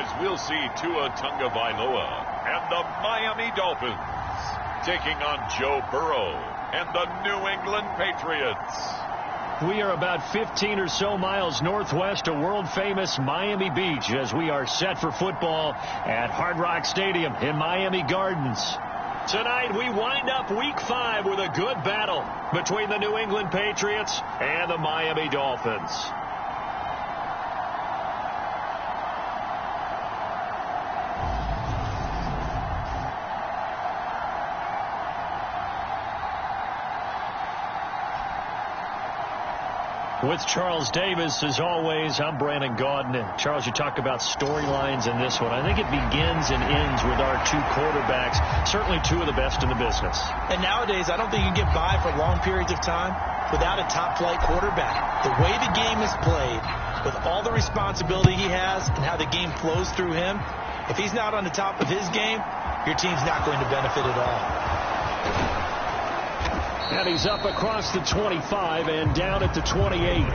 as we'll see Tua Tagovailoa and the Miami Dolphins taking on Joe Burrow and the New England Patriots. We are about 15 or so miles northwest of world-famous Miami Beach as we are set for football at Hard Rock Stadium in Miami Gardens. Tonight, we wind up Week 5 with a good battle between the New England Patriots and the Miami Dolphins. With Charles Davis, as always, I'm Brandon Gaudin. And Charles, you talk about storylines in this one. I think it begins and ends with our two quarterbacks, certainly two of the best in the business. And nowadays, I don't think you can get by for long periods of time without a top-flight quarterback. The way the game is played, with all the responsibility he has and how the game flows through him, if he's not on the top of his game, your team's not going to benefit at all. And he's up across the 25 and down at the 28.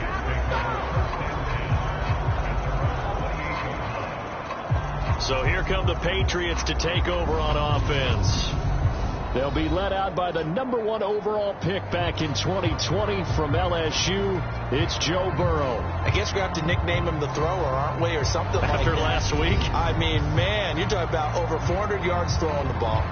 So here come the Patriots to take over on offense. They'll be led out by the #1 overall pick back in 2020 from LSU. It's Joe Burrow. I guess we have to nickname him the thrower, aren't we, or something like that. After last week? I mean, man, you're talking about over 400 yards throwing the ball.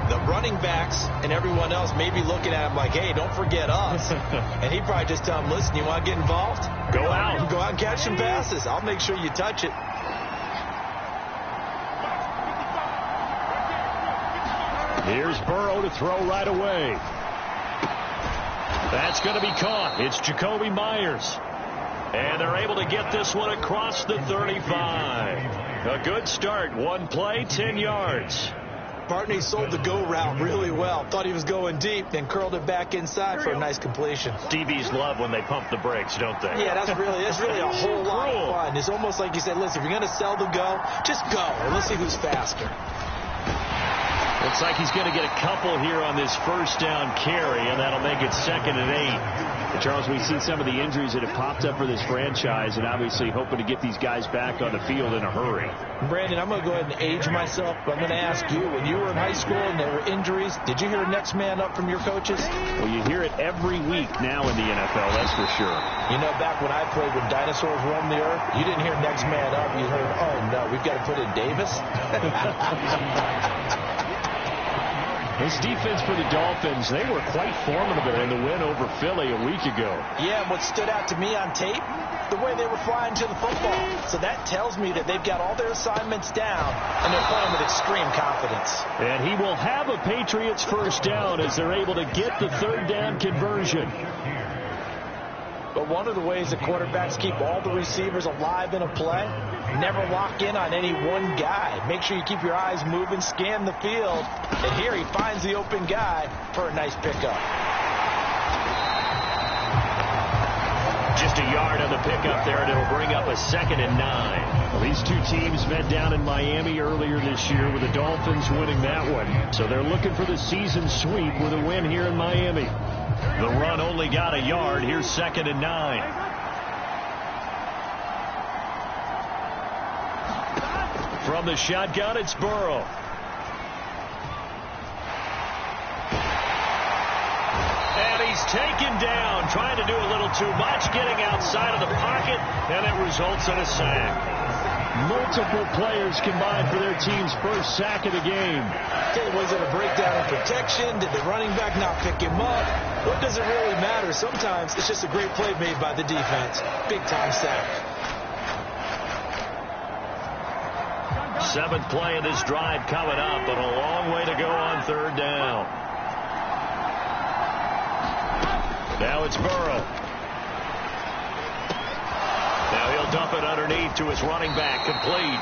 The running backs and everyone else may be looking at him like, hey, don't forget us. And he'd probably just tell him, listen, you want to get involved? Go out. Go out and catch some passes. I'll make sure you touch it. Here's Burrow to throw right away. That's going to be caught. It's Jacoby Myers. And they're able to get this one across the 35. A good start. One play, 10 yards. Partner, he sold the go route really well. Thought he was going deep, then curled it back inside for a nice completion. DBs love when they pump the brakes, don't they? Yeah, that's really a whole lot of fun. It's almost like you said, listen, if you're going to sell the go, just go, and let's see who's faster. Looks like he's going to get a couple here on this first down carry, and that'll make it 2nd and 8. Charles, we've seen some of the injuries that have popped up for this franchise, and obviously hoping to get these guys back on the field in a hurry. Brandon, I'm going to go ahead and age myself, but I'm going to ask you, when you were in high school and there were injuries, did you hear next man up from your coaches? Well, you hear it every week now in the NFL, that's for sure. You know, back when I played when dinosaurs roamed the earth, you didn't hear next man up. You heard, oh, no, we've got to put in Davis. This defense for the Dolphins, they were quite formidable in the win over Philly a week ago. Yeah, and what stood out to me on tape, the way they were flying to the football. So that tells me that they've got all their assignments down, and they're playing with extreme confidence. And he will have a Patriots first down as they're able to get the third down conversion. But one of the ways that quarterbacks keep all the receivers alive in a play, never lock in on any one guy. Make sure you keep your eyes moving, scan the field, and here he finds the open guy for a nice pickup. Just a yard on the pickup there, and it'll bring up a 2nd and 9. Well, these two teams met down in Miami earlier this year with the Dolphins winning that one. So they're looking for the season sweep with a win here in Miami. The run only got a yard. Here's 2nd and 9. From the shotgun, it's Burrow. And he's taken down, trying to do a little too much, getting outside of the pocket, and it results in a sack. Multiple players combined for their team's first sack of the game. Was it a breakdown in protection? Did the running back not pick him up? What does it really matter? Sometimes it's just a great play made by the defense. Big-time sack. 7th play of this drive coming up, but a long way to go on third down. Now it's Burrow. Now he'll dump it underneath to his running back, complete.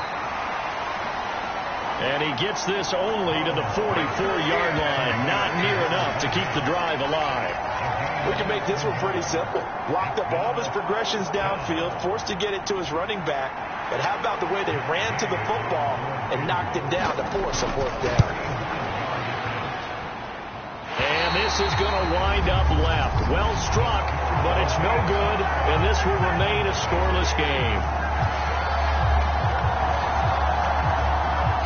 And he gets this only to the 44-yard line. Not near enough to keep the drive alive. We can make this one pretty simple. Locked up all of his progressions downfield, forced to get it to his running back. But how about the way they ran to the football and knocked him down to force a 4th down? And this is going to wind up left. Well struck, but it's no good, and this will remain a scoreless game.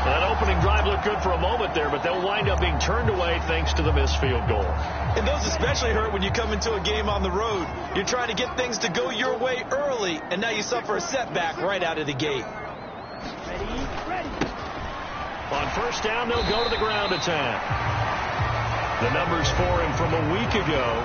That opening drive looked good for a moment there, but they'll wind up being turned away thanks to the missed field goal. And those especially hurt when you come into a game on the road. You're trying to get things to go your way early, and now you suffer a setback right out of the gate. On first down, they'll go to the ground attack. The numbers for him from a week ago: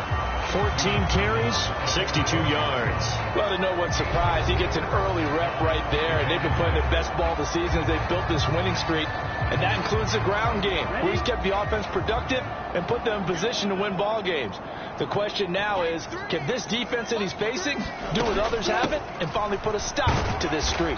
14 carries, 62 yards. Well, to no one's surprise, he gets an early rep right there, and they've been playing their best ball this season as they've built this winning streak. And that includes the ground game, where he's kept the offense productive and put them in position to win ball games. The question now is, can this defense that he's facing do what others haven't and finally put a stop to this streak?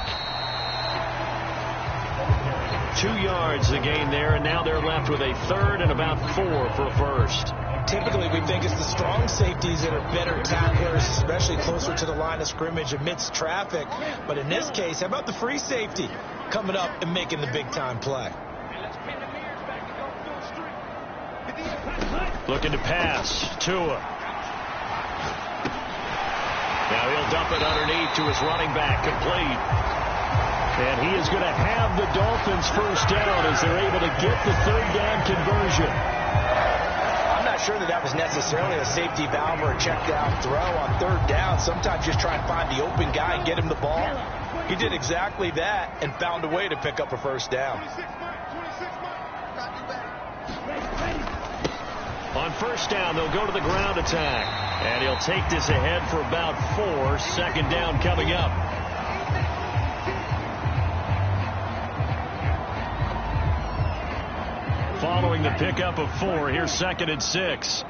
2 yards the gain there, and now they're left with a third and about 4 for a first. Typically, we think it's the strong safeties that are better tacklers, especially closer to the line of scrimmage amidst traffic. But in this case, how about the free safety coming up and making the big-time play? Looking to pass. Tua. Now he'll dump it underneath to his running back, complete. And he is going to have the Dolphins first down as they're able to get the third down conversion. I'm not sure that was necessarily a safety valve or a check down throw on third down. Sometimes just try and find the open guy and get him the ball. He did exactly that and found a way to pick up a first down. On first down, they'll go to the ground attack. And he'll take this ahead for about 4. Second down coming up. Following the pickup of 4, here's 2nd and 6.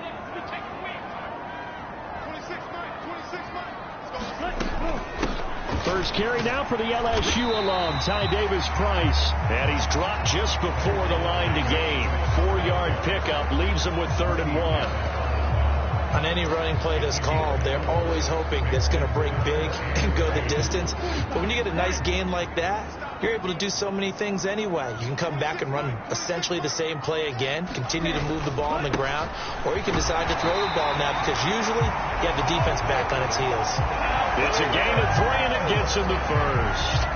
First carry now for the LSU alum, Ty Davis-Price. And he's dropped just before the line to gain. 4-yard pickup leaves him with 3rd and 1. On any running play that's called, they're always hoping that's going to break big and go the distance. But when you get a nice gain like that, you're able to do so many things anyway. You can come back and run essentially the same play again, continue to move the ball on the ground, or you can decide to throw the ball now because usually you have the defense back on its heels. It's a gain of 3, and it gets him the first.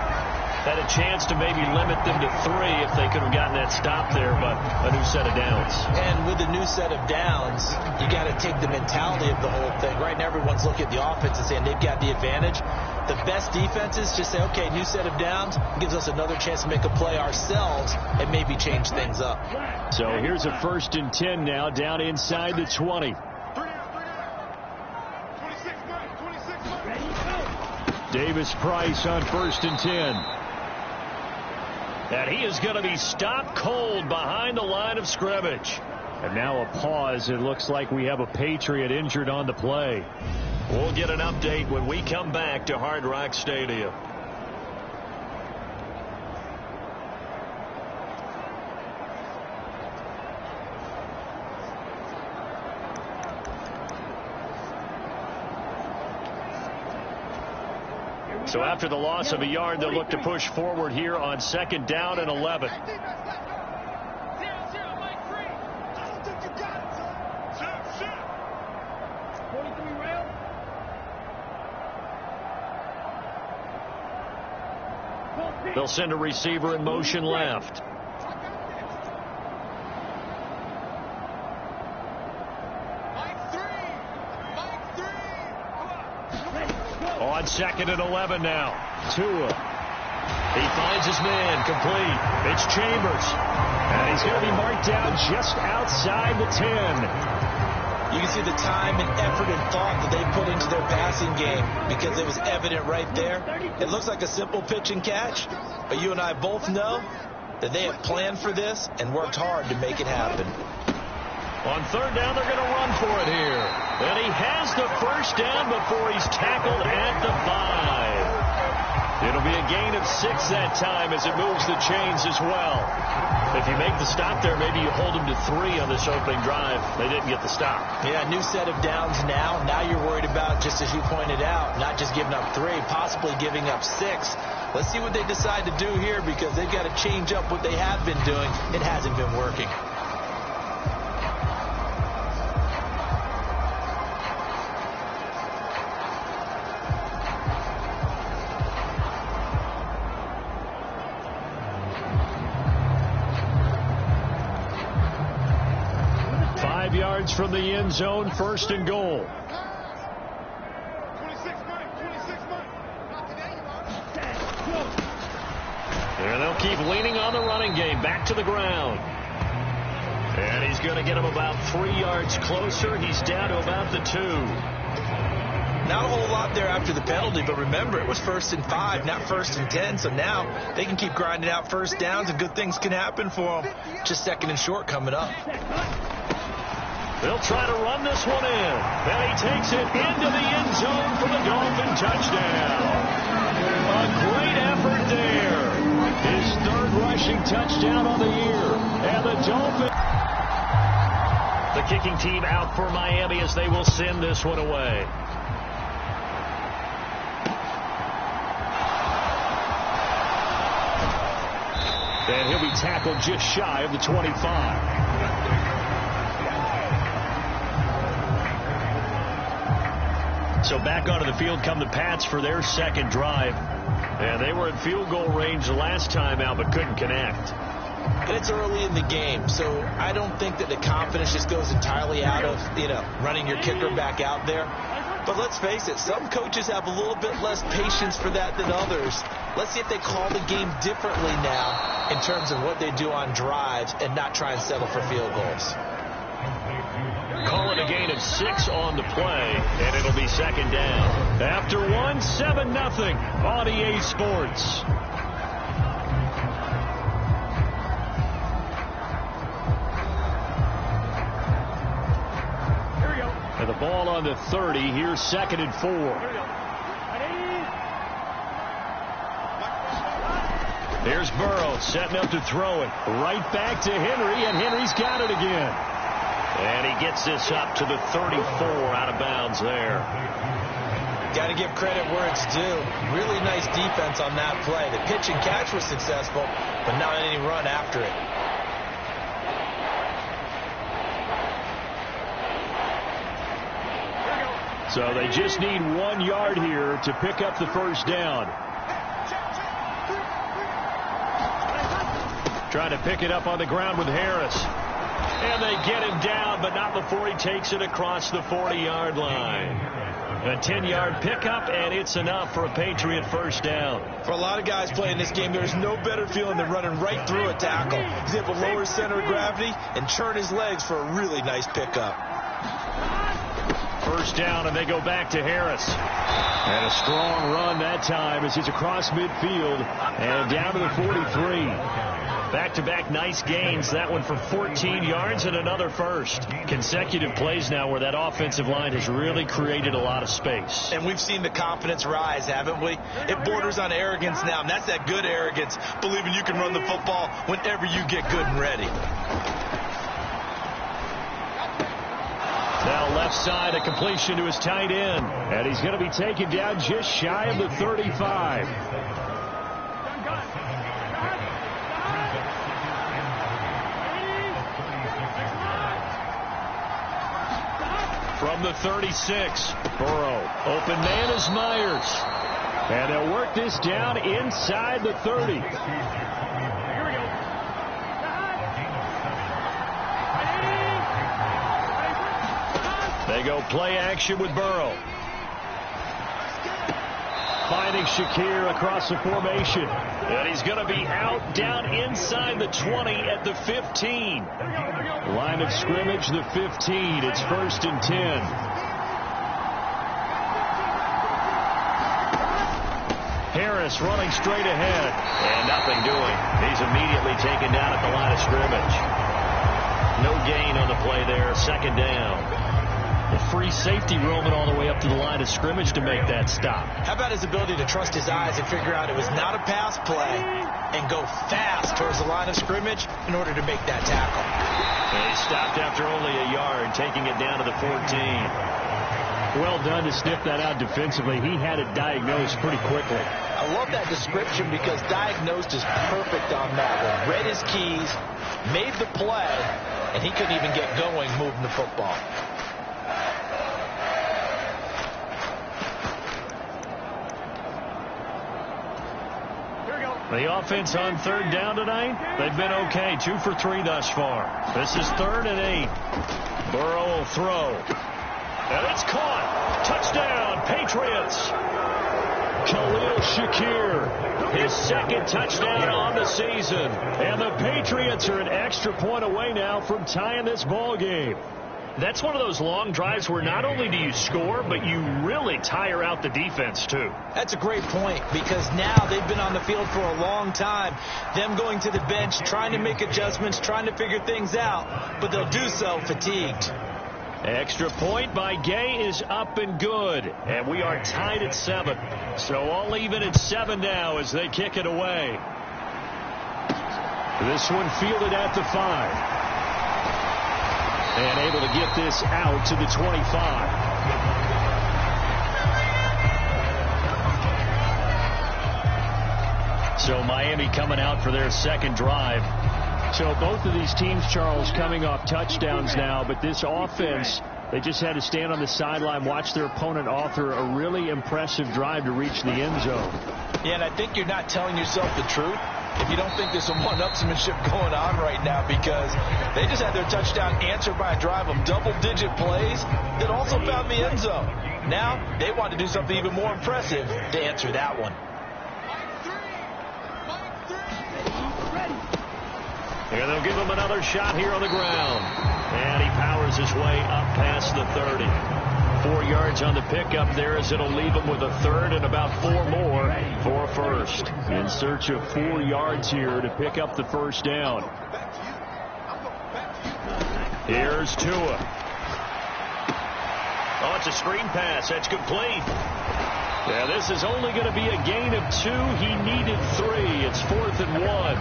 Had a chance to maybe limit them to 3 if they could have gotten that stop there, but a new set of downs. And with the new set of downs, you got to take the mentality of the whole thing. Right now, everyone's looking at the offense and saying they've got the advantage. The best defenses just say, okay, new set of downs gives us another chance to make a play ourselves and maybe change things up. So here's a 1st and 10 now, down inside the 20. Davis-Price on 1st and 10. And he is going to be stopped cold behind the line of scrimmage. And now a pause. It looks like we have a Patriot injured on the play. We'll get an update when we come back to Hard Rock Stadium. So after the loss of a yard, they'll look to push forward here on 2nd down and 11. They'll send a receiver in motion left. On 2nd and 11 now. Tua. He finds his man, complete. It's Chambers. And he's going to be marked down just outside the 10. You can see the time and effort and thought that they put into their passing game because it was evident right there. It looks like a simple pitch and catch, but you and I both know that they have planned for this and worked hard to make it happen. On 3rd down, they're going to run for it here. And he has the first down before he's tackled at the 5. It'll be a gain of 6 that time as it moves the chains as well. If you make the stop there, maybe you hold them to 3 on this opening drive. They didn't get the stop. Yeah, new set of downs now. Now you're worried about, just as you pointed out, not just giving up 3, possibly giving up 6. Let's see what they decide to do here because they've got to change up what they have been doing. It hasn't been working. distance from the end zone, 1st and goal. And they'll keep leaning on the running game. Back to the ground. And he's going to get him about 3 yards closer. He's down to about the 2. Not a whole lot there after the penalty, but remember, it was 1st and 5, not 1st and 10. So now they can keep grinding out first downs, and good things can happen for them. Just 2nd and short coming up. They'll try to run this one in. And he takes it into the end zone for the Dolphin touchdown. A great effort there. His 3rd rushing touchdown on the year. And the Dolphins. The kicking team out for Miami as they will send this one away. And he'll be tackled just shy of the 25. So back onto the field come the Pats for their 2nd drive. And they were in field goal range the last time out, but couldn't connect. And it's early in the game, so I don't think that the confidence just goes entirely out of, running your kicker back out there. But let's face it, some coaches have a little bit less patience for that than others. Let's see if they call the game differently now in terms of what they do on drives and not try and settle for field goals. Calling a gain of 6 on the play, and it'll be 2nd down. After 1, 7-0 on EA Sports. And the ball on the 30. Here's 2nd and 4. There's Burrow setting up to throw it. Right back to Henry, and Henry's got it again. And he gets this up to the 34 out of bounds there. Got to give credit where it's due. Really nice defense on that play. The pitch and catch was successful, but not any run after it. So they just need 1 yard here to pick up the 1st down. Trying to pick it up on the ground with Harris. And they get him down, but not before he takes it across the 40-yard line. A 10-yard pickup, and it's enough for a Patriot 1st down. For a lot of guys playing this game, there's no better feeling than running right through a tackle. He's able to lower his center of gravity and turn his legs for a really nice pickup. 1st down, and they go back to Harris. And a strong run that time as he's across midfield and down to the 43. Back-to-back nice gains. That one for 14 yards and another 1st. Consecutive plays now where that offensive line has really created a lot of space. And we've seen the confidence rise, haven't we? It borders on arrogance now, and that's that good arrogance, believing you can run the football whenever you get good and ready. Now left side, a completion to his tight end. And he's going to be taken down just shy of the 35. From the 36, Burrow. Open man is Myers. And they'll work this down inside the 30. They go play action with Burrow. Finding Shakir across the formation. And he's going to be out down inside the 20 at the 15. Line of scrimmage, the 15. It's 1st and 10. Harris running straight ahead. And nothing doing. He's immediately taken down at the line of scrimmage. No gain on the play there. 2nd down. The free safety roaming all the way up to the line of scrimmage to make that stop. How about his ability to trust his eyes and figure out it was not a pass play and go fast towards the line of scrimmage in order to make that tackle. And he stopped after only a yard, taking it down to the 14. Well done to sniff that out defensively. He had it diagnosed pretty quickly. I love that description because diagnosed is perfect on that one. Read his keys, made the play, and he couldn't even get going moving the football. The offense on 3rd down tonight, they've been okay. 2 for 3 thus far. This is 3rd and 8. Burrow will throw. And it's caught. Touchdown, Patriots. Khalil Shakir, his second touchdown on the season. And the Patriots are an extra point away now from tying this ball game. That's one of those long drives where not only do you score, but you really tire out the defense, too. That's a great point, because now they've been on the field for a long time. Them going to the bench, trying to make adjustments, trying to figure things out, but they'll do so fatigued. Extra point by Gay is up and good. And we are tied at 7. So all even at 7 now as they kick it away. This one fielded at the 5. And able to get this out to the 25. So Miami coming out for their second drive. So both of these teams, Charles, coming off touchdowns now, but this offense, they just had to stand on the sideline, watch their opponent author a really impressive drive to reach the end zone. Yeah, and I think you're not telling yourself the truth if you don't think there's some one-upsmanship going on right now, because they just had their touchdown answered by a drive of double-digit plays that also found the end zone. Now they want to do something even more impressive to answer that one. And they'll give him another shot here on the ground. And he powers his way up past the 30. 4 yards on the pickup there, as it'll leave him with a third and about 4 more for a first. In search of 4 yards here to pick up the first down. Here's Tua. Oh, it's a screen pass. That's complete. Yeah, this is only going to be a gain of 2. He needed 3. It's 4th and 1.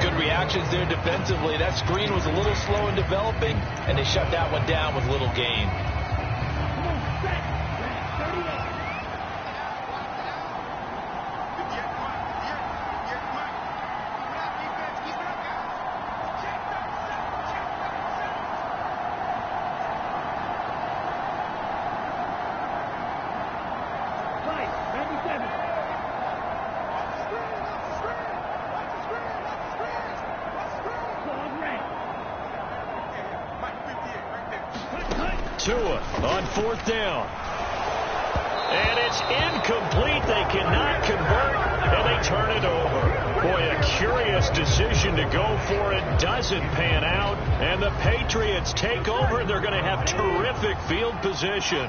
Good reactions there defensively. That screen was a little slow in developing, and they shut that one down with little gain. Tua on 4th down. And it's incomplete. They cannot convert, and they turn it over. Boy, a curious decision to go for it. Doesn't pan out, and the Patriots take over, and they're going to have terrific field position.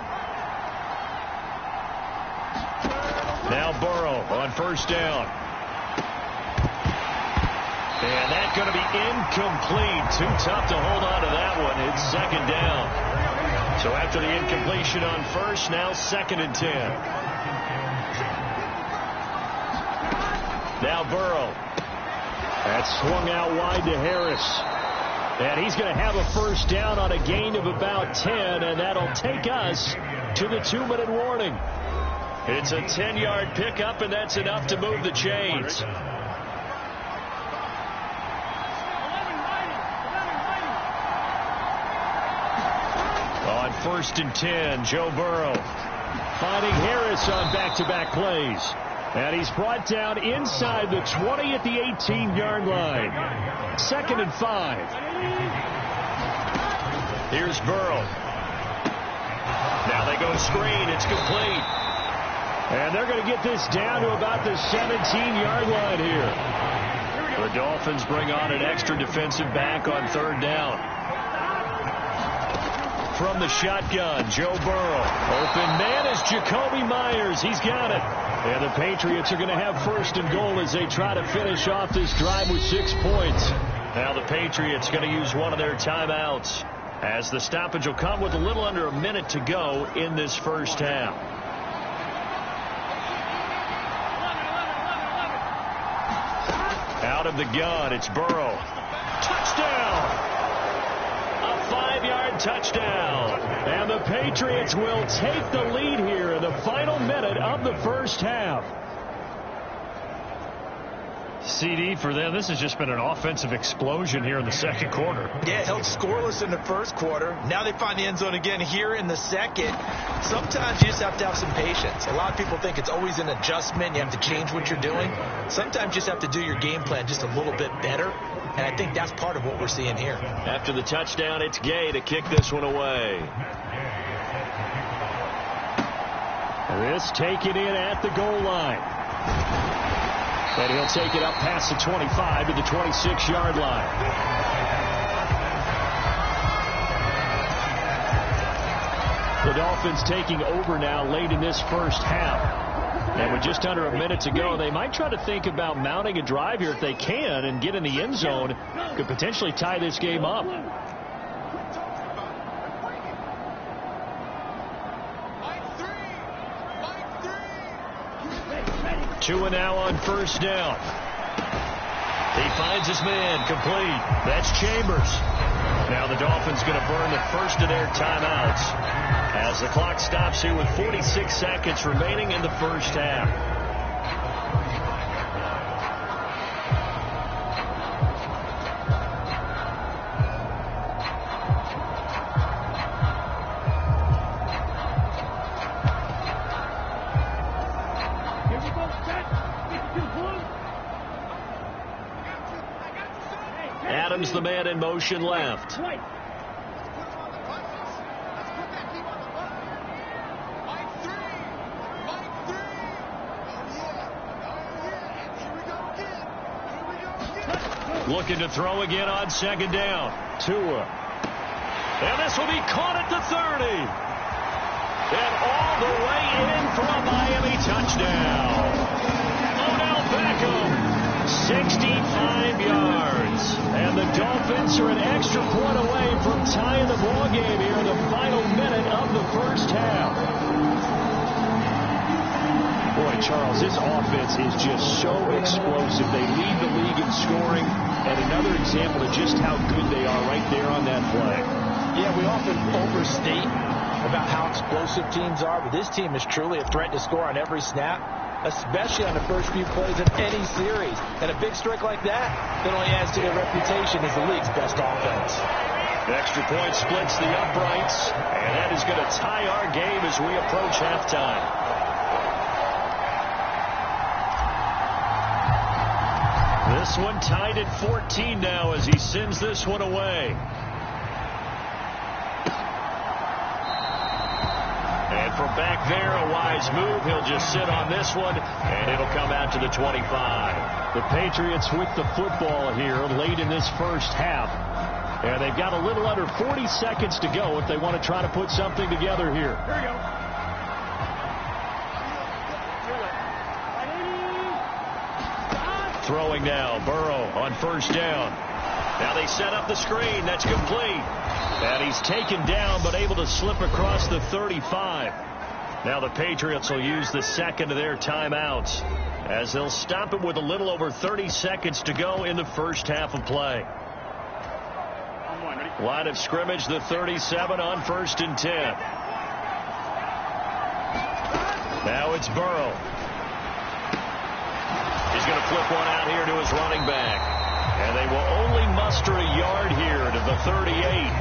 Now Burrow on 1st down. And that's going to be incomplete. Too tough to hold on to that one. It's 2nd down. So after the incompletion on 1st, now 2nd and 10. Now Burrow. That's swung out wide to Harris. And he's going to have a 1st down on a gain of about 10, and that'll take us to the 2-minute warning. It's a 10-yard pickup, and that's enough to move the chains. On 1st and 10, Joe Burrow finding Harris on back-to-back plays. And he's brought down inside the 20 at the 18-yard line. 2nd and 5. Here's Burrow. Now they go screen. It's complete. And they're going to get this down to about the 17-yard line here. The Dolphins bring on an extra defensive back on 3rd down. From the shotgun, Joe Burrow. Open man is Jacoby Myers. He's got it. And the Patriots are going to have 1st and goal as they try to finish off this drive with 6 points. Now the Patriots going to use one of their timeouts, as the stoppage will come with a little under a minute to go in this first half. Out of the gun, it's Burrow. Touchdown! 5-yard touchdown. And the Patriots will take the lead here in the final minute of the first half. CD for them. This has just been an offensive explosion here in the second quarter. Yeah, held scoreless in the first quarter. Now they find the end zone again here in the second. Sometimes you just have to have some patience. A lot of people think it's always an adjustment. You have to change what you're doing. Sometimes you just have to do your game plan just a little bit better. And I think that's part of what we're seeing here. After the touchdown, it's Gay to kick this one away. This taken in at the goal line. And he'll take it up past the 25 to the 26-yard line. The Dolphins taking over now late in this first half. And with just under a minute to go, they might try to think about mounting a drive here if they can and get in the end zone. Could potentially tie this game up. 2 now on first down. He finds his man complete. That's Chambers. Now the Dolphins going to burn the first of their timeouts as the clock stops here with 46 seconds remaining in the first half. Adams, the man in motion left. Looking to throw again on second down. Tua. And this will be caught at the 30. And all the way in for a Miami touchdown. Odell Beckham. 65 yards. And the Dolphins are an extra point away from tying the ball game here in the final minute of the first half. Boy, Charles, this offense is just so explosive. They lead the league in scoring. And another example of just how good they are right there on that play. Yeah, we often overstate about how explosive teams are, but this team is truly a threat to score on every snap, especially on the first few plays of any series. And a big streak like that only adds to their reputation as the league's best offense. The extra point splits the uprights, and that is going to tie our game as we approach halftime. This one tied at 14 now as he sends this one away. And from back there, a wise move. He'll just sit on this one, and it'll come out to the 25. The Patriots with the football here late in this first half. And they've got a little under 40 seconds to go if they want to try to put something together here. Here we go. Throwing now, Burrow on first down. Now they set up the screen. That's complete. And he's taken down but able to slip across the 35. Now the Patriots will use the second of their timeouts as they'll stop it with a little over 30 seconds to go in the first half of play. Line of scrimmage, the 37 on 1st and 10. Now it's Burrow. He's going to flip one out here to his running back. And they will only muster a yard here to the 38.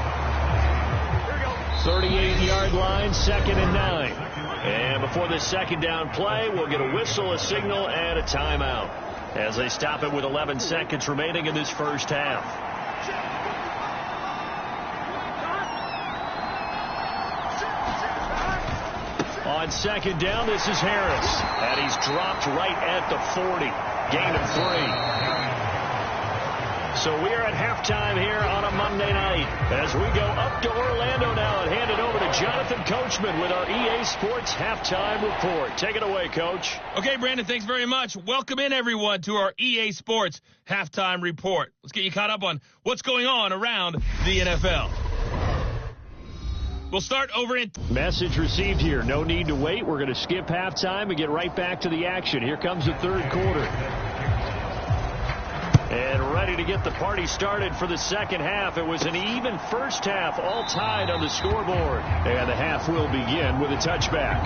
38-yard line, 2nd and 9. And before the second down play, we'll get a whistle, a signal, and a timeout as they stop it with 11 seconds remaining in this first half. On second down, this is Harris. And he's dropped right at the 40. Gain of 3. So we are at halftime here on a Monday night as we go up to Orlando now and hand it over to Jonathan Coachman with our EA Sports Halftime Report. Take it away, Coach. Okay, Brandon, thanks very much. Welcome in, everyone, to our EA Sports Halftime Report. Let's get you caught up on what's going on around the NFL. We'll start over in... Message received here. No need to wait. We're going to skip halftime and get right back to the action. Here comes the third quarter. And ready to get the party started for the second half. It was an even first half, all tied on the scoreboard. And the half will begin with a touchback.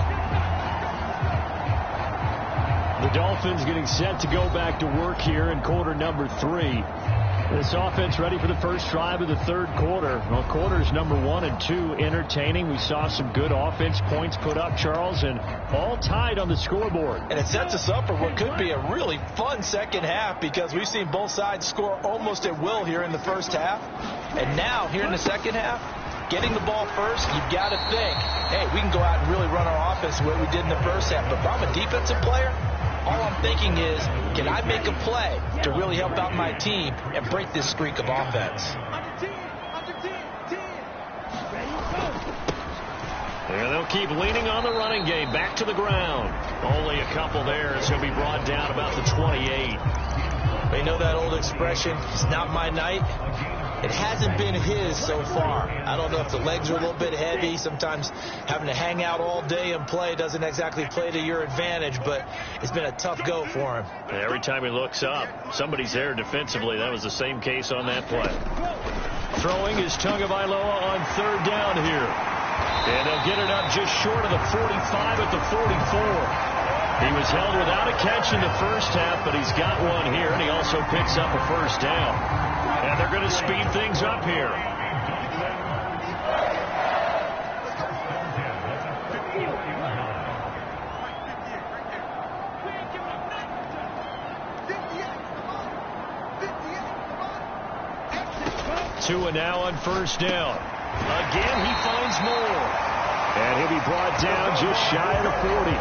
The The Dolphins getting set to go back to work here in quarter number 3. This offense ready for the first drive of the third quarter. Well, quarters number 1 and 2 entertaining. We saw some good offense points put up, Charles, and all tied on the scoreboard. And it sets us up for what could be a really fun second half because we've seen both sides score almost at will here in the first half. And now, here in the second half, getting the ball first, you've got to think, hey, we can go out and really run our offense the way we did in the first half. But if I'm a defensive player, all I'm thinking is, can I make a play to really help out my team and break this streak of offense? And they'll keep leaning on the running game. Back to the ground. Only a couple there as he'll be brought down about the 28. They know that old expression, it's not my night. It hasn't been his so far. I don't know if the legs are a little bit heavy. Sometimes having to hang out all day and play doesn't exactly play to your advantage, but it's been a tough go for him. Every time he looks up, somebody's there defensively. That was the same case on that play. Throwing is Tagovailoa on third down here. And they'll get it up just short of the 45 at the 44. He was held without a catch in the first half, but he's got one here, and he also picks up a first down. And they're going to speed things up here. Tua now on first down. Again, he finds more. And he'll be brought down just shy of the 40.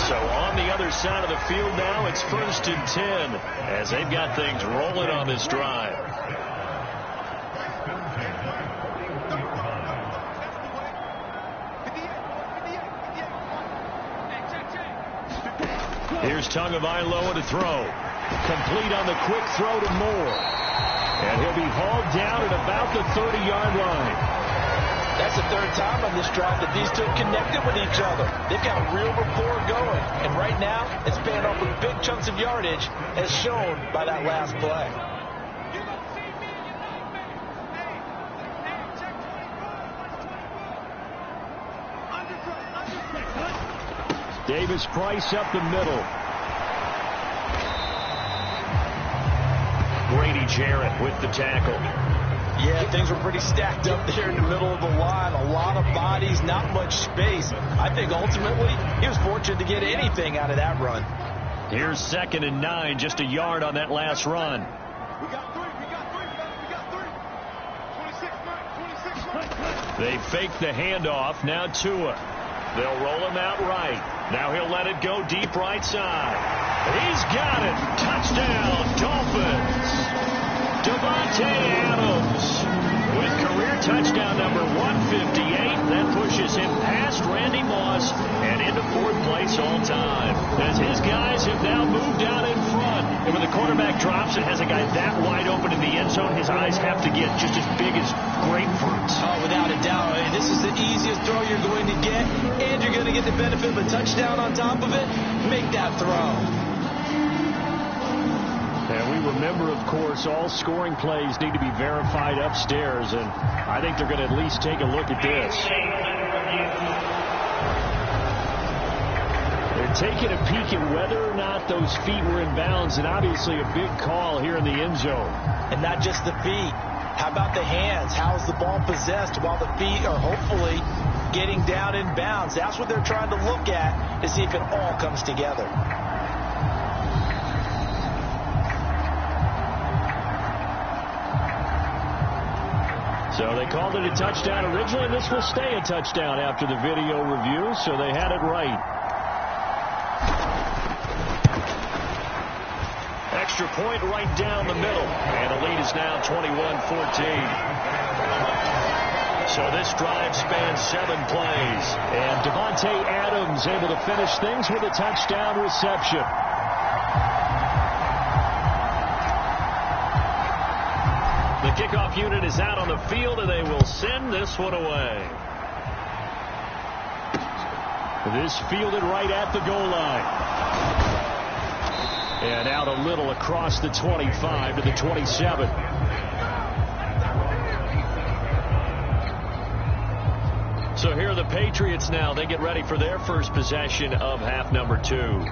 So on the other side of the field now, it's 1st and 10 as they've got things rolling on this drive. Here's Tagovailoa to throw. Complete on the quick throw to Moore. And he'll be hauled down at about the 30-yard line. That's the third time on this drive that these two connected with each other. They've got a real rapport going. And right now, it's paying off with big chunks of yardage, as shown by that last play. Davis Price up the middle. Grady Jarrett with the tackle. Yeah, things were pretty stacked up there in the middle of the line. A lot of bodies, not much space. I think ultimately he was fortunate to get anything out of that run. Here's 2nd and 9, just a yard on that last run. We got three. They fake the handoff. Now Tua. They'll roll him out right. Now he'll let it go deep right side. He's got it. Touchdown, Dolphins. Davante Adams with career touchdown number 158. That pushes him past Randy Moss and into 4th place all time. As his guys have now moved out in front. And when the quarterback drops and has a guy that wide open in the end zone, his eyes have to get just as big as grapefruits. Oh, without a doubt. I mean, this is the easiest throw you're going to get, and you're going to get the benefit of a touchdown on top of it. Make that throw. And we remember, of course, all scoring plays need to be verified upstairs, and I think they're going to at least take a look at this. They're taking a peek at whether or not those feet were in bounds, and obviously a big call here in the end zone. And not just the feet. How about the hands? How is the ball possessed while the feet are hopefully getting down in bounds? That's what they're trying to look at to see if it all comes together. So they called it a touchdown originally. This will stay a touchdown after the video review, so they had it right. Extra point right down the middle, and the lead is now 21-14. So this drive spans 7 plays, and Davante Adams able to finish things with a touchdown reception. The kickoff unit is out on the field, and they will send this one away. This fielded right at the goal line. And out a little across the 25 to the 27. So here are the Patriots now. They get ready for their first possession of half number 2.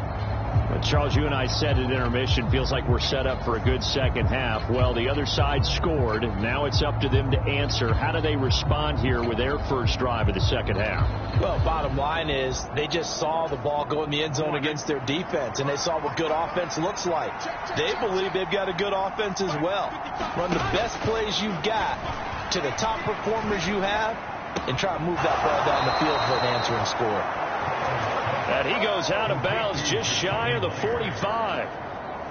Charles, you and I said at intermission, feels like we're set up for a good second half. Well, the other side scored. Now it's up to them to answer. How do they respond here with their first drive of the second half? Well, bottom line is they just saw the ball go in the end zone against their defense, and they saw what good offense looks like. They believe they've got a good offense as well. Run the best plays you've got to the top performers you have, and try to move that ball down the field for an answering score. And he goes out of bounds just shy of the 45.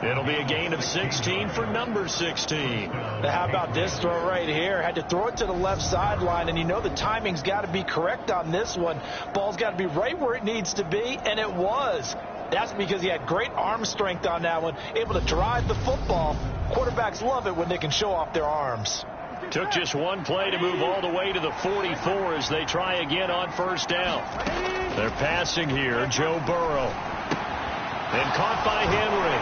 It'll be a gain of 16 for number 16. Now, how about this throw right here? Had to throw it to the left sideline, and you know the timing's got to be correct on this one. Ball's got to be right where it needs to be, and it was. That's because he had great arm strength on that one, able to drive the football. Quarterbacks love it when they can show off their arms. Took just one play to move all the way to the 44 as they try again on first down. They're passing here, Joe Burrow. And caught by Henry.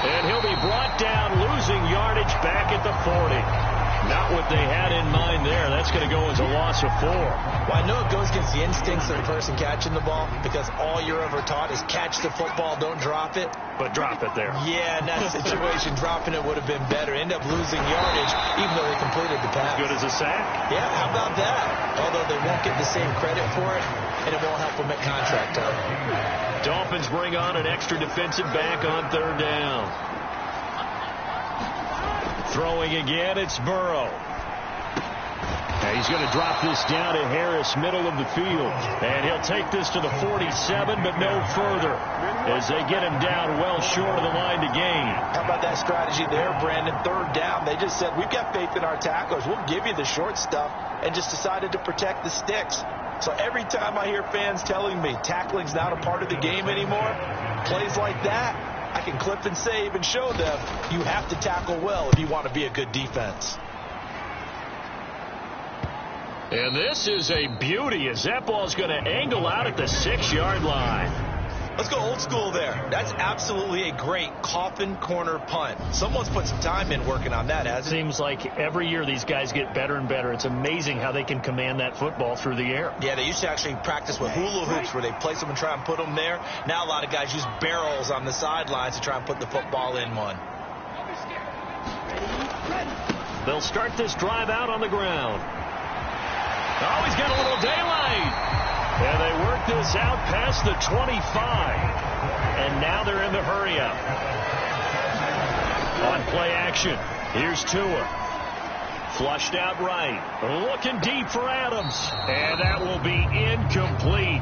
And he'll be brought down, losing yardage back at the 40. Not what they had in mind there. That's going to go as a loss of 4. Well, I know it goes against the instincts of the person catching the ball because all you're ever taught is catch the football, don't drop it. But drop it there. Yeah, in that situation, dropping it would have been better. End up losing yardage, even though they completed the pass. Good as a sack. Yeah, how about that? Although they won't get the same credit for it, and it won't help them at contract time. Dolphins bring on an extra defensive back on third down. Throwing again, it's Burrow. Now he's going to drop this down to Harris, middle of the field. And he'll take this to the 47, but no further, as they get him down well short of the line to gain. How about that strategy there, Brandon? Third down, they just said, we've got faith in our tacklers. We'll give you the short stuff, and just decided to protect the sticks. So every time I hear fans telling me tackling's not a part of the game anymore, plays like that, I can clip and save and show them you have to tackle well if you want to be a good defense. And this is a beauty as that ball's going to angle out at the 6-yard line. Let's go old school there. That's absolutely a great coffin corner punt. Someone's put some time in working on that, hasn't it? Seems like every year these guys get better and better. It's amazing how they can command that football through the air. Yeah, they used to actually practice with hula hoops where they place them and try and put them there. Now a lot of guys use barrels on the sidelines to try and put the football in one. They'll start this drive out on the ground. Oh, he's got a little daylight. And they work this out past the 25. And now they're in the hurry-up. On play action, here's Tua. Flushed out right. Looking deep for Adams. And that will be incomplete.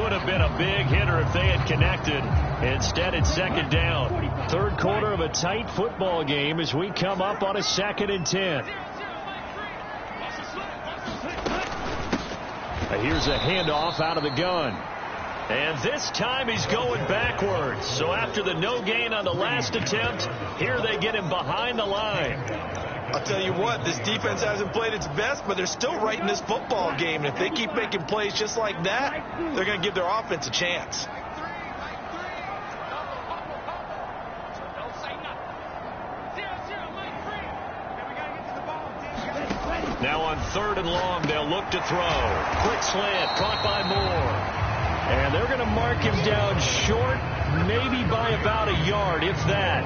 Would have been a big hitter if they had connected. Instead, it's second down. Third quarter of a tight football game as we come up on a 2nd and 10. Here's a handoff out of the gun. And this time he's going backwards. So after the no gain on the last attempt, here they get him behind the line. I'll tell you what, this defense hasn't played its best, but they're still right in this football game. And if they keep making plays just like that, they're going to give their offense a chance. Now on 3rd and long, they'll look to throw. Quick slant, caught by Moore. And they're going to mark him down short, maybe by about a yard, if that.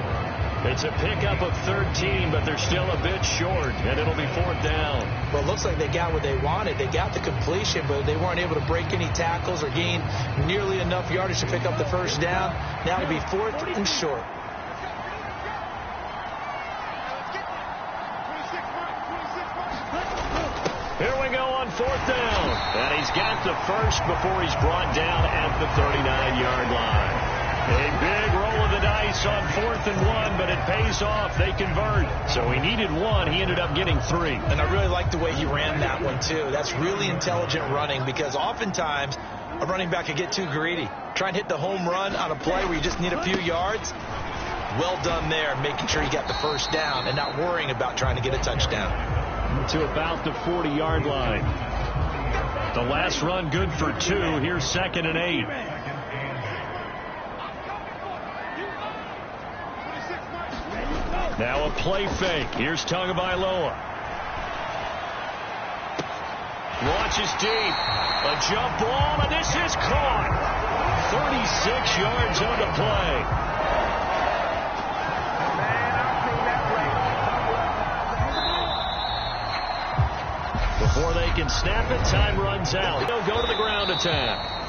It's a pickup of 13, but they're still a bit short, and it'll be 4th down. Well, it looks like they got what they wanted. They got the completion, but they weren't able to break any tackles or gain nearly enough yardage to pick up the first down. Now it'll be 4th and short. Here we go on 4th down. And he's got the first before he's brought down at the 39-yard line. A big roll of the dice on 4th and 1, but it pays off. They convert. So he needed 1. He ended up getting 3. And I really like the way he ran that one, too. That's really intelligent running because oftentimes a running back can get too greedy. Try and hit the home run on a play where you just need a few yards. Well done there, making sure you got the first down and not worrying about trying to get a touchdown. To about the 40-yard line. The last run good for 2. Here's 2nd and 8. Now a play fake. Here's Tagovailoa. Launches deep. A jump ball, and this is caught. 36 yards on the play. Before they can snap it, time runs out. They'll go to the ground attack.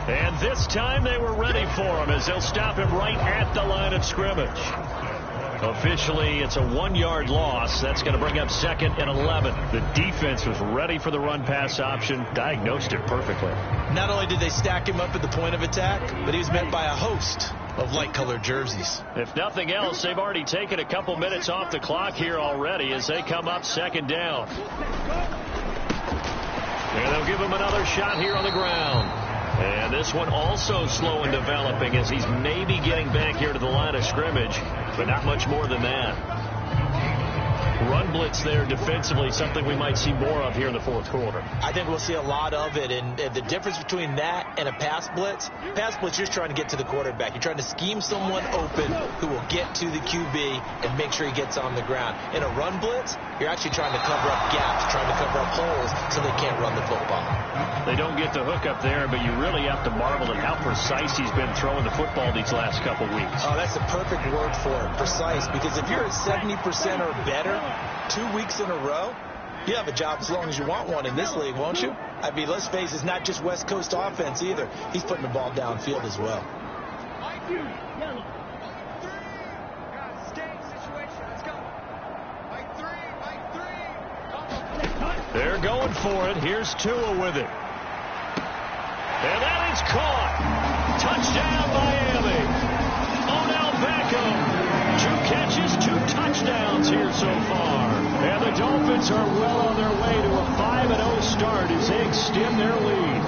And this time they were ready for him as they'll stop him right at the line of scrimmage. Officially, it's a 1-yard loss. That's going to bring up 2nd and 11. The defense was ready for the run-pass option, diagnosed it perfectly. Not only did they stack him up at the point of attack, but he was met by a host of light-colored jerseys. If nothing else, they've already taken a couple minutes off the clock here already as they come up 2nd down. And they'll give him another shot here on the ground. And this one also slow in developing as he's maybe getting back here to the line of scrimmage, but not much more than that. Run blitz there defensively, something we might see more of here in the 4th quarter. I think we'll see a lot of it, and the difference between that and a pass blitz, you're just trying to get to the quarterback. You're trying to scheme someone open who will get to the QB and make sure he gets on the ground. In a run blitz, you're actually trying to cover up gaps, trying to cover up holes so they can't run the football. They don't get the hook up there, but you really have to marvel at how precise he's been throwing the football these last couple weeks. Oh, that's the perfect word for it, precise, because if you're at 70% or better 2 weeks in a row, you have a job as long as you want one in this league, won't you? I mean, let's face it, it's not just West Coast offense either. He's putting the ball downfield as well. They're going for it. Here's Tua with it. And that is caught. Touchdown, Miami. Odell Beckham. 2 catches, 2 touchdowns here so far. And the Dolphins are well on their way to a 5-0 start as they extend their lead.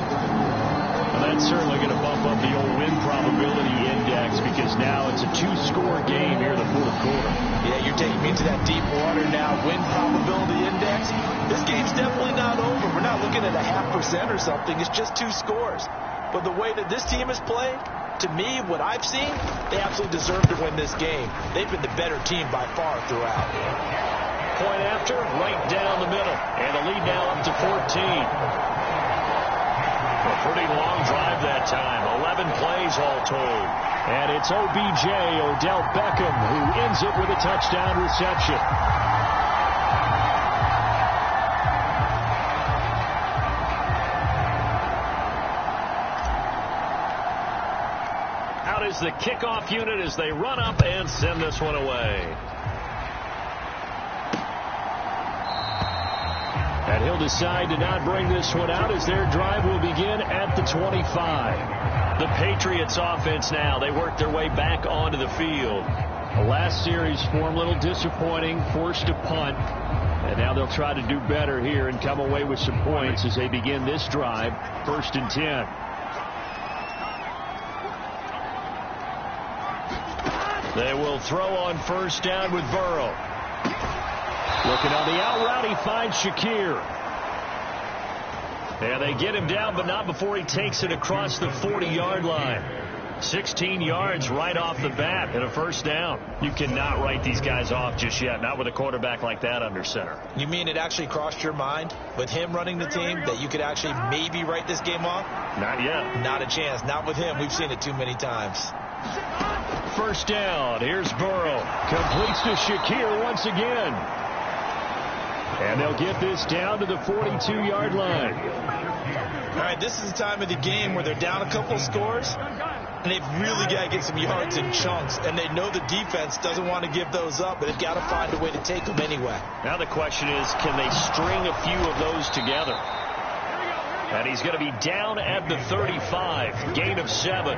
Well, that's certainly going to bump up the old win probability index because now it's a 2-score game here in the 4th quarter. Yeah, you're taking me to that deep water now. Win probability index. This game's definitely not over. We're not looking at a 0.5% or something. It's just 2 scores. But the way that this team has played, to me, what I've seen, they absolutely deserve to win this game. They've been the better team by far throughout. Point after, right down the middle. And the lead now up to 14. A pretty long drive that time. 11 plays all told. And it's OBJ, Odell Beckham, who ends it with a touchdown reception. Out is the kickoff unit as they run up and send this one away. And he'll decide to not bring this one out as their drive will begin at the 25. The Patriots offense now. They work their way back onto the field. The last series form a little disappointing, forced to punt. And now they'll try to do better here and come away with some points as they begin this drive, 1st and 10. They will throw on 1st down with Burrow. Looking on the out route, he finds Shakir. And they get him down, but not before he takes it across the 40-yard line. 16 yards right off the bat and a 1st down. You cannot write these guys off just yet, not with a quarterback like that under center. You mean it actually crossed your mind with him running the team that you could actually maybe write this game off? Not yet. Not a chance. Not with him. We've seen it too many times. 1st down. Here's Burrow. Completes to Shakir once again. And they'll get this down to the 42-yard line. All right, this is the time of the game where they're down a couple of scores, and they've really got to get some yards in chunks, and they know the defense doesn't want to give those up, but they've got to find a way to take them anyway. Now the question is, can they string a few of those together? And he's going to be down at the 35, gain of 7.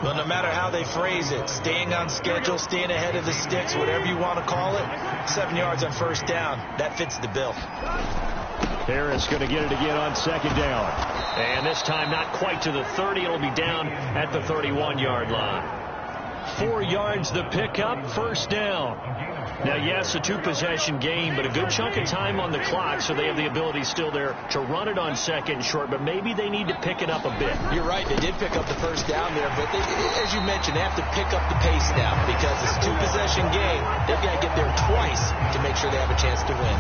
Well, no matter how they phrase it, staying on schedule, staying ahead of the sticks, whatever you want to call it, 7 yards on 1st down, that fits the bill. Harris going to get it again on 2nd down. And this time not quite to the 30. It'll be down at the 31-yard line. 4 yards the pickup, 1st down. Now, yes, a 2-possession game, but a good chunk of time on the clock, so they have the ability still there to run it on 2nd and short, but maybe they need to pick it up a bit. You're right. They did pick up the 1st down there, but they, as you mentioned, they have to pick up the pace now because it's a 2-possession game. They've got to get there twice to make sure they have a chance to win.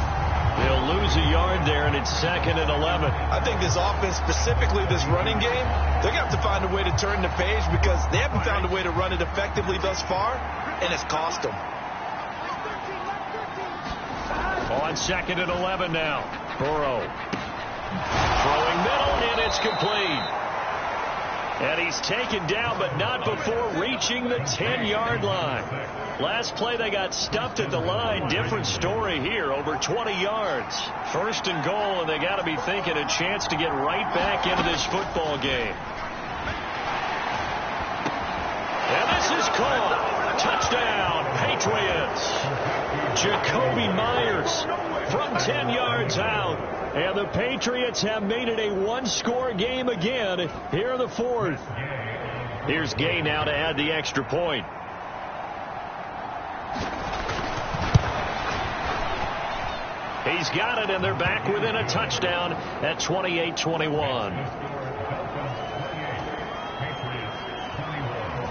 They'll lose a yard there, and it's 2nd and 11. I think this offense, specifically this running game, they're going to have to find a way to turn the page because they haven't found a way to run it effectively thus far, and it's cost them. On 2nd and 11 now. Burrow throwing middle, and it's complete. And he's taken down, but not before reaching the 10-yard line. Last play, they got stuffed at the line. Different story here, over 20 yards. 1st and goal, and they got to be thinking a chance to get right back into this football game. And this is caught. Touchdown, Patriots. Jacoby Myers from 10 yards out. And the Patriots have made it a one-score game again here in the 4th. Here's Gay now to add the extra point. He's got it, and they're back within a touchdown at 28-21.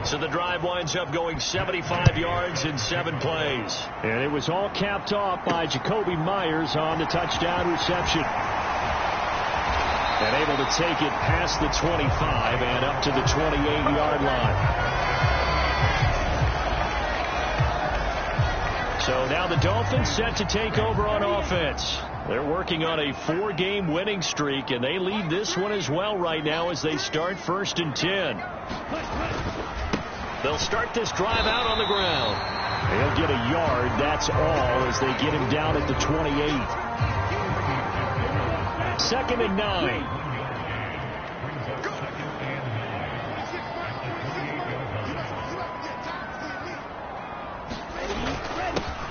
So the drive winds up going 75 yards in 7 plays. And it was all capped off by Jacoby Myers on the touchdown reception. And able to take it past the 25 and up to the 28-yard line. So now the Dolphins set to take over on offense. They're working on a 4-game winning streak, and they lead this one as well right now as they start 1st and 10. They'll start this drive out on the ground. They'll get a yard, that's all, as they get him down at the 28. 2nd and 9.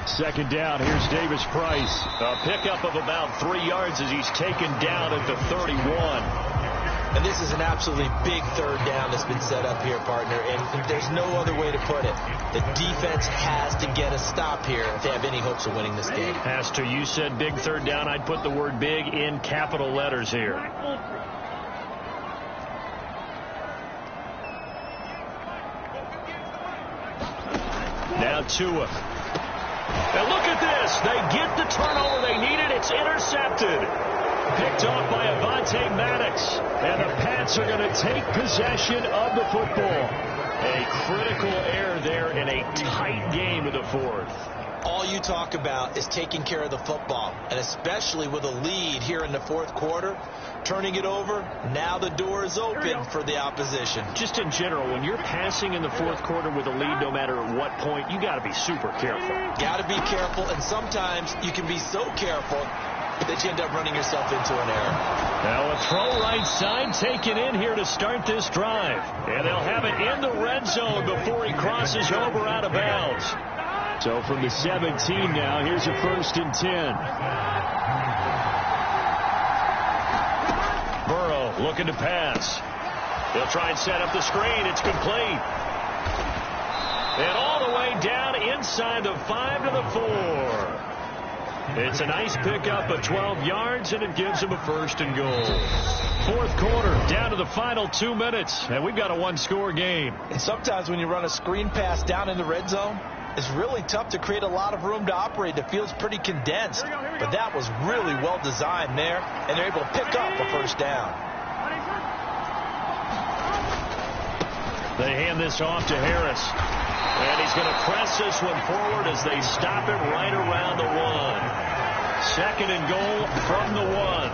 Second down, here's Davis Price. A pickup of about 3 yards as he's taken down at the 31. And this is an absolutely big 3rd down that's been set up here, partner, and there's no other way to put it. The defense has to get a stop here if they have any hopes of winning this game. Has to. You said big 3rd down. I'd put the word big in capital letters here. Now Tua. And look at this. They get the turnover they needed. It's intercepted. Picked off by Avonte Maddox. And the Pats are going to take possession of the football. A critical error there in a tight game of the 4th. All you talk about is taking care of the football, and especially with a lead here in the 4th quarter, turning it over, now the door is open for the opposition. Just in general, when you're passing in the 4th quarter with a lead, no matter at what point, you got to be super careful. Got to be careful, and sometimes you can be so careful that you end up running yourself into an error. Now a throw right side taken in here to start this drive. And they'll have it in the red zone before he crosses over out of bounds. So from the 17 now, here's a 1st and 10. Burrow looking to pass. They'll try and set up the screen. It's complete. And all the way down inside the 5 to the 4. It's a nice pickup of 12 yards, and it gives them a 1st and goal. 4th quarter, down to the final 2 minutes, and we've got a one-score game. And sometimes when you run a screen pass down in the red zone, it's really tough to create a lot of room to operate. It feels pretty condensed, but that was really well designed there, and they're able to pick up a 1st down. They hand this off to Harris. And he's going to press this one forward as they stop it right around the 1. 2nd and goal from the 1.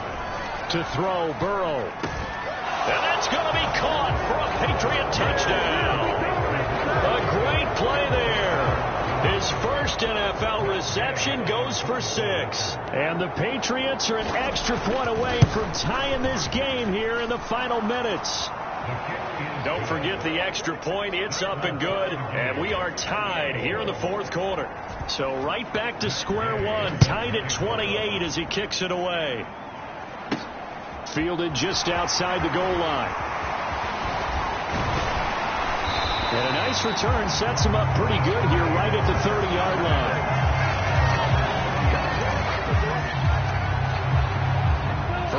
To throw, Burrow. And that's going to be caught for a Patriot touchdown. A great play there. His 1st NFL reception goes for 6. And the Patriots are an extra point away from tying this game here in the final minutes. Don't forget the extra point. It's up and good. And we are tied here in the 4th quarter. So right back to square one. Tied at 28 as he kicks it away. Fielded just outside the goal line. And a nice return sets him up pretty good here right at the 30-yard line.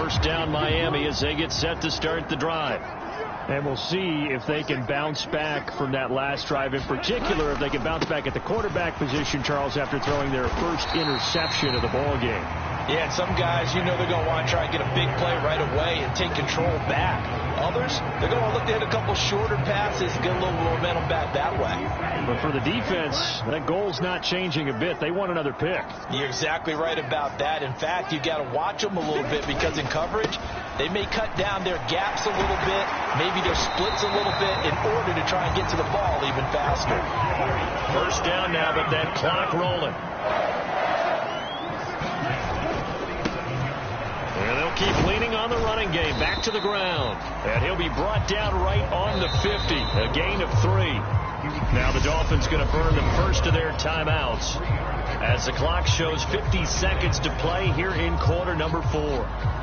1st down Miami as they get set to start the drive. And we'll see if they can bounce back from that last drive. In particular, if they can bounce back at the quarterback position, Charles, after throwing their 1st interception of the ball game. Yeah, and some guys, they're going to want to try and get a big play right away and take control back. Others, they're going to look to hit a couple shorter passes, get a little momentum back that way. But for the defense, that goal's not changing a bit. They want another pick. You're exactly right about that. In fact, you got to watch them a little bit because in coverage, they may cut down their gaps a little bit, maybe their splits a little bit in order to try and get to the ball even faster. First down now, but that clock rolling. And they'll keep leaning on the running game. Back to the ground. And he'll be brought down right on the 50. A gain of 3. Now the Dolphins going to burn the first of their timeouts as the clock shows 50 seconds to play here in quarter number 4.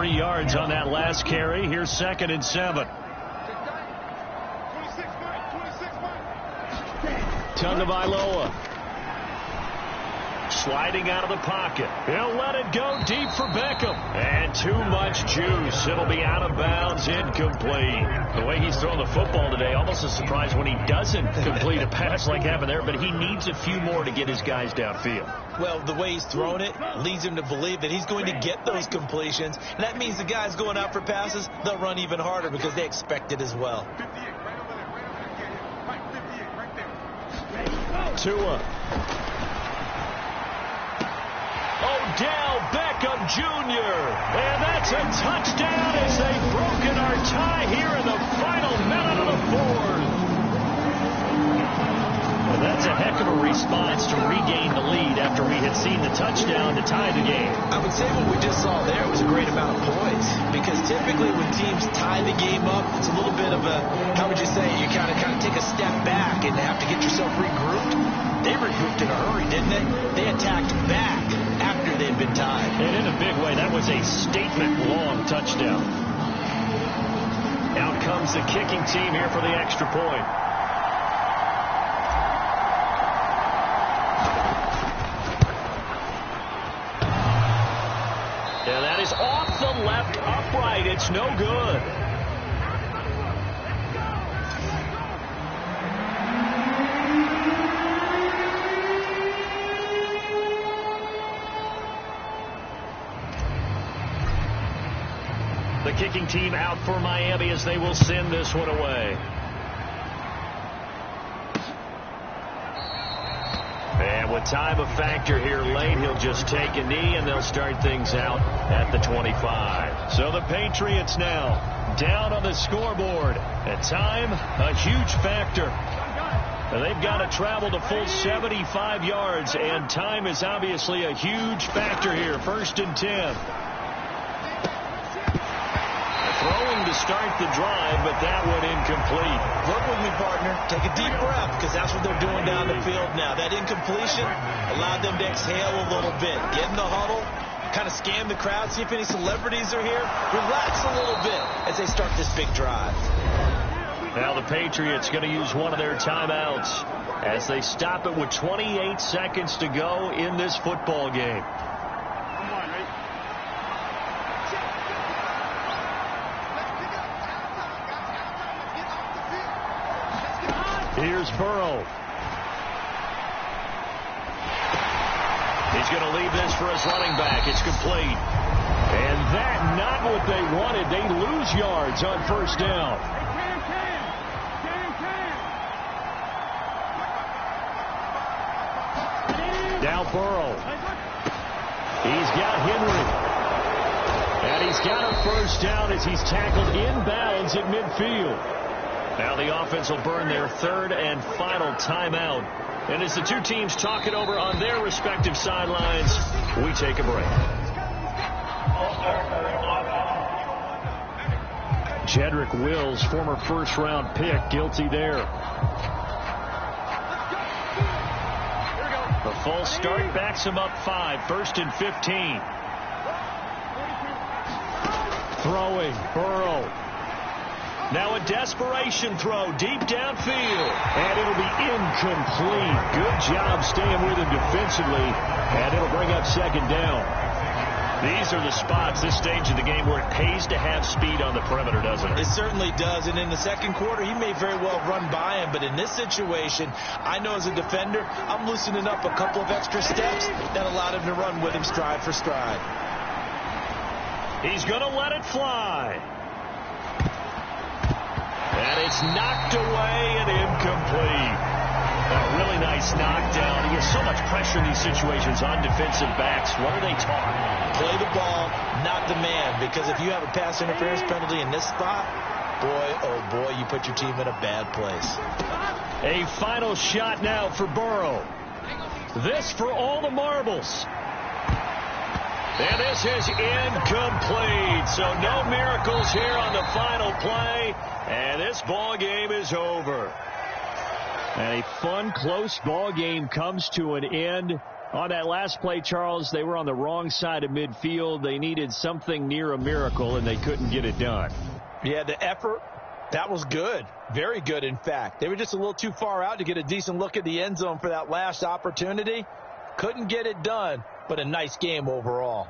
Yards on that last carry. Here's 2nd and 7. Tagovailoa sliding out of the pocket. He'll let it go deep for Beckham. And too much juice. It'll be out of bounds, incomplete. The way he's thrown the football today, almost a surprise when he doesn't complete a pass like happened there, but he needs a few more to get his guys downfield. Well, the way he's thrown it leads him to believe that he's going to get those completions. And that means the guys going out for passes, they'll run even harder because they expect it as well. Tua. Odell Beckham Jr. And that's a touchdown as they've broken our tie here in the final minute of the 4th. Well, that's a heck of a response to regain the lead after we had seen the touchdown to tie the game. I would say what we just saw there was a great amount of poise, because typically when teams tie the game up, it's a little bit of a, how would you say, you kind of take a step back and have to get yourself regrouped. They regrouped in a hurry, didn't they? They attacked back after they'd been tied. And in a big way, that was a statement-long touchdown. Out comes the kicking team here for the extra point. And that is off the left upright. It's no good. The kicking team out for Miami as they will send this one away. And with time a factor here late, he'll just take a knee and they'll start things out at the 25. So the Patriots now down on the scoreboard. At time, a huge factor. They've got to travel the full 75 yards, and time is obviously a huge factor here. 1st and 10. Throwing to start the drive, but that one incomplete. Look with me, partner. Take a deep breath, because that's what they're doing down the field now. That incompletion allowed them to exhale a little bit. Get in the huddle, kind of scan the crowd, see if any celebrities are here. Relax a little bit as they start this big drive. Now the Patriots going to use one of their timeouts as they stop it with 28 seconds to go in this football game. Here's Burrow. He's going to leave this for his running back. It's complete. And that not what they wanted. They lose yards on 1st down. Now Burrow. He's got Henry. And he's got a 1st down as he's tackled inbounds at midfield. Now the offense will burn their 3rd and final timeout. And as the two teams talk it over on their respective sidelines, we take a break. Jedrick Wills, former 1st-round pick, guilty there. The full start backs him up 5. 1st and 15. Throwing, Burrow. Now a desperation throw deep downfield. And it'll be incomplete. Good job staying with him defensively. And it'll bring up second down. These are the spots, this stage of the game, where it pays to have speed on the perimeter, doesn't it? It certainly does. And in the second quarter, he may very well run by him. But in this situation, I know as a defender, I'm loosening up a couple of extra steps that allowed him to run with him stride for stride. He's going to let it fly. And it's knocked away and incomplete. A really nice knockdown. He has so much pressure in these situations on defensive backs. What are they taught? Play the ball, not the man. Because if you have a pass interference penalty in this spot, boy, oh boy, you put your team in a bad place. A final shot now for Burrow. This for all the marbles. And this is incomplete. So no miracles here on the final play. And this ball game is over. And a fun, close ball game comes to an end. On that last play, Charles, they were on the wrong side of midfield. They needed something near a miracle, and they couldn't get it done. Yeah, the effort, that was good. Very good, in fact. They were just a little too far out to get a decent look at the end zone for that last opportunity. Couldn't get it done, but a nice game overall.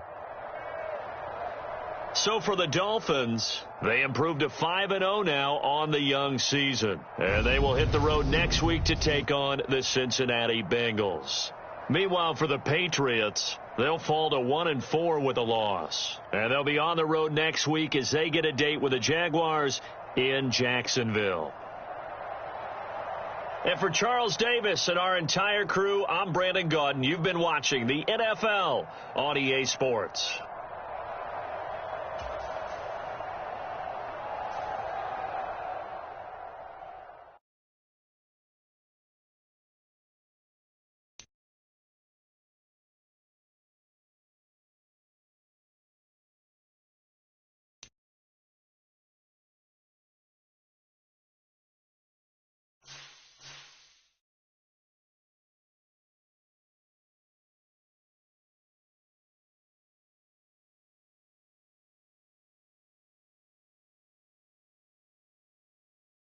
So for the Dolphins, they improved to 5-0 now on the young season. And they will hit the road next week to take on the Cincinnati Bengals. Meanwhile, for the Patriots, they'll fall to 1-4 with a loss. And they'll be on the road next week as they get a date with the Jaguars in Jacksonville. And for Charles Davis and our entire crew, I'm Brandon Gaudin. You've been watching the NFL on EA Sports.